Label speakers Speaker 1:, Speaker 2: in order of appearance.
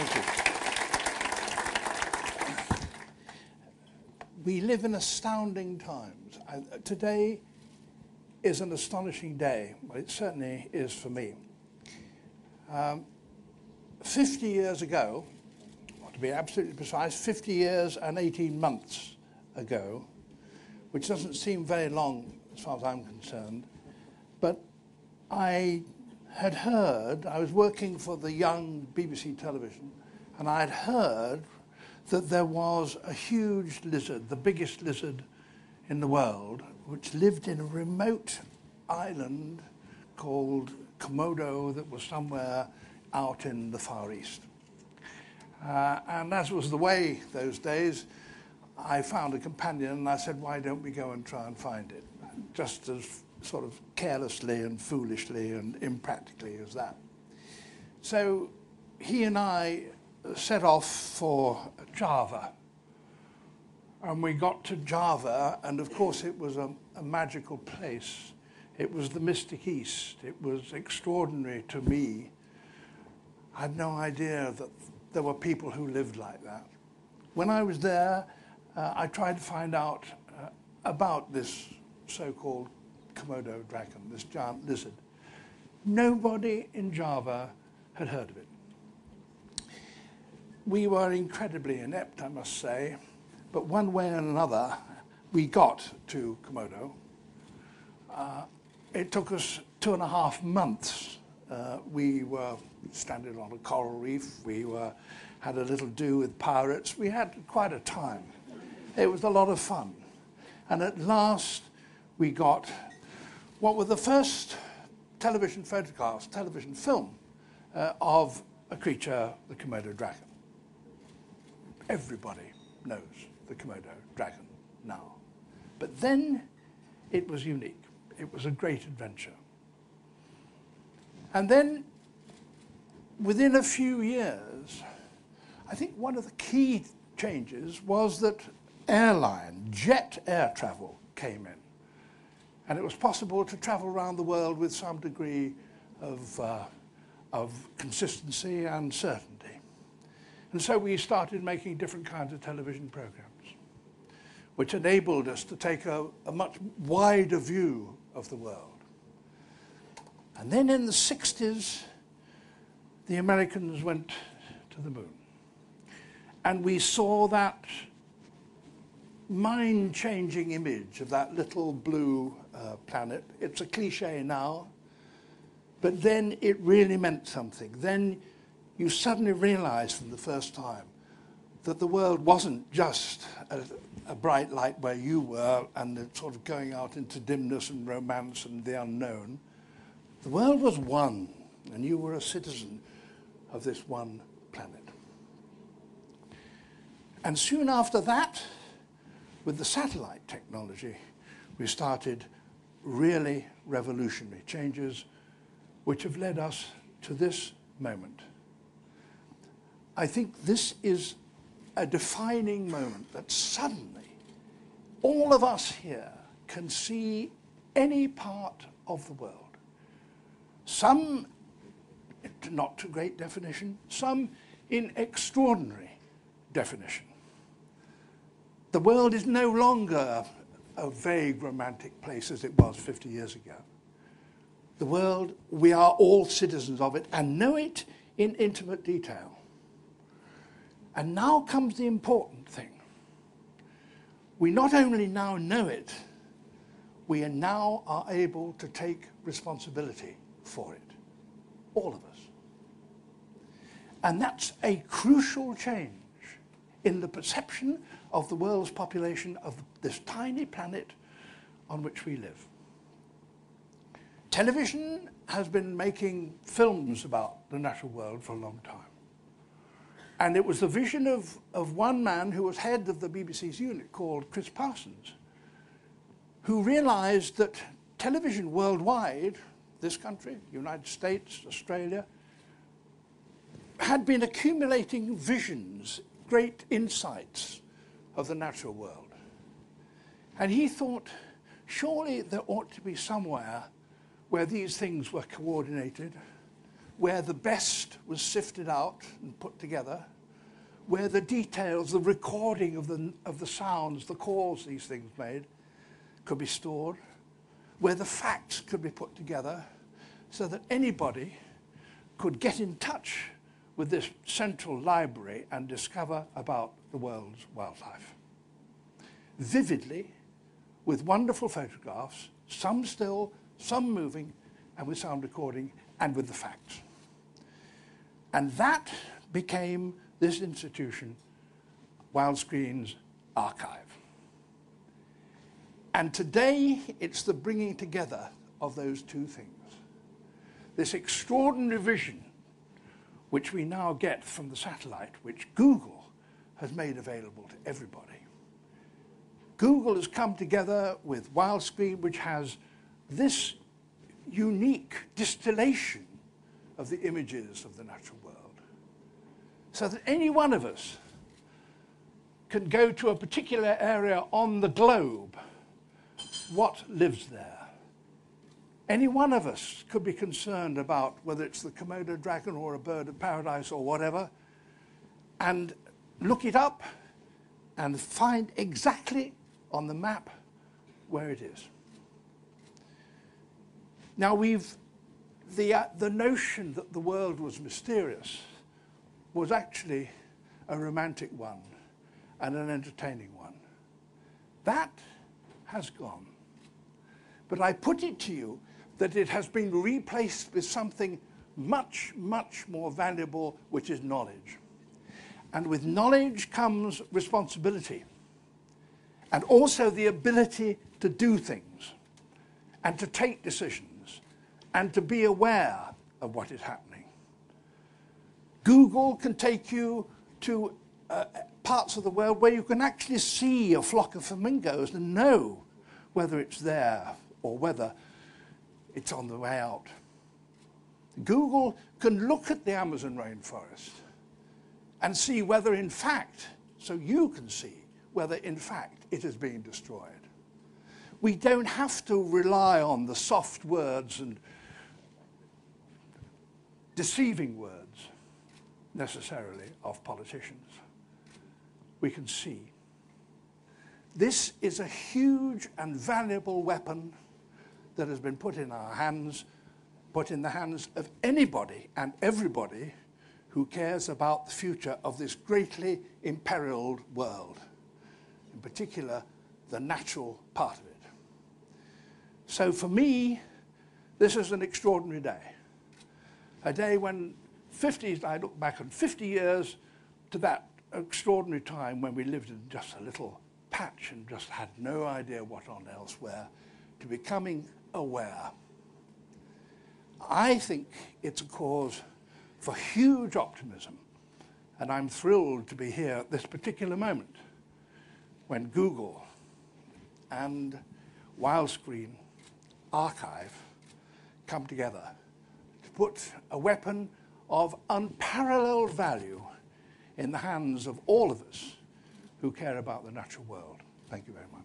Speaker 1: Thank you. We live in astounding times. Today is an astonishing day. Well, it certainly is for me. 50 years ago, to be absolutely precise, 50 years and 18 months ago, which doesn't seem very long as far as I'm concerned, but I had heard, I was working for the young BBC television, and I had heard that there was a huge lizard, the biggest lizard in the world, which lived in a remote island called Komodo that was somewhere out in the Far East. And as was the way those days, I found a companion and I said, why don't we go and try and find it? Just as sort of carelessly and foolishly and impractically as that. So he and I set off for Java. And we got to Java, and of course it was a magical place. It was the Mystic East. It was extraordinary to me. I had no idea that there were people who lived like that. When I was there, I tried to find out about this so-called Komodo dragon, this giant lizard. Nobody in Java had heard of it. We were incredibly inept, I must say, but one way or another, we got to Komodo. It took us 2.5 months. We were stranded on a coral reef. We had a little do with pirates. We had quite a time. It was a lot of fun. And at last, we got what were the first television photographs, television film, of a creature, the Komodo dragon. Everybody knows the Komodo dragon now. But then it was unique. It was a great adventure. And then, within a few years, I think one of the key changes was that jet air travel came in. And it was possible to travel around the world with some degree of consistency and certainty. And so we started making different kinds of television programs, which enabled us to take a much wider view of the world. And then in the 60s, the Americans went to the moon. And we saw that mind-changing image of that little blue planet. It's a cliche now, but then it really meant something. Then you suddenly realized for the first time that the world wasn't just a bright light where you were and it's sort of going out into dimness and romance and the unknown. The world was one, and you were a citizen of this one planet. And soon after that, with the satellite technology, we started really revolutionary changes which have led us to this moment. I think this is a defining moment that suddenly all of us here can see any part of the world. Some not to great definition, some in extraordinary definition. The world is no longer a vague romantic place as it was 50 years ago. The world, we are all citizens of it and know it in intimate detail. And now comes the important thing. We not only now know it, we now are able to take responsibility for it, all of us. And that's a crucial change in the perception of the world's population of this tiny planet on which we live. Television has been making films about the natural world for a long time. And it was the vision of one man who was head of the BBC's unit called Chris Parsons, who realized that television worldwide, this country, United States, Australia, had been accumulating visions, great insights of the natural world. And he thought, surely there ought to be somewhere where these things were coordinated, where the best was sifted out and put together, where the details, the recording of the sounds, the calls these things made, could be stored, where the facts could be put together so that anybody could get in touch with this central library and discover about the world's wildlife. Vividly, with wonderful photographs, some still, some moving, and with sound recording, and with the facts. And that became this institution, Wildscreen's archive. And today, it's the bringing together of those two things. This extraordinary vision, which we now get from the satellite, which Google has made available to everybody. Google has come together with Wildscreen, which has this unique distillation of the images of the natural world, so that any one of us can go to a particular area on the globe. What lives there? Any one of us could be concerned about whether it's the Komodo dragon or a bird of paradise or whatever, and look it up and find exactly on the map where it is. Now the notion that the world was mysterious was actually a romantic one and an entertaining one. That has gone. But I put it to you that it has been replaced with something much, much more valuable, which is knowledge. And with knowledge comes responsibility, and also the ability to do things, and to take decisions, and to be aware of what is happening. Google can take you to parts of the world where you can actually see a flock of flamingos and know whether it's there or whether it's on the way out. Google can look at the Amazon rainforest and see whether in fact, so you can see whether in fact it is being destroyed. We don't have to rely on the soft words and deceiving words necessarily of politicians. We can see. This is a huge and valuable weapon that has been put in our hands, put in the hands of anybody and everybody who cares about the future of this greatly imperiled world, in particular the natural part of it. So for me, this is an extraordinary day. A day when I look back on 50 years to that extraordinary time when we lived in just a little patch and just had no idea what on elsewhere, to becoming aware. I think it's a cause for huge optimism, and I'm thrilled to be here at this particular moment when Google and Wildscreen Archive come together to put a weapon of unparalleled value in the hands of all of us who care about the natural world. Thank you very much.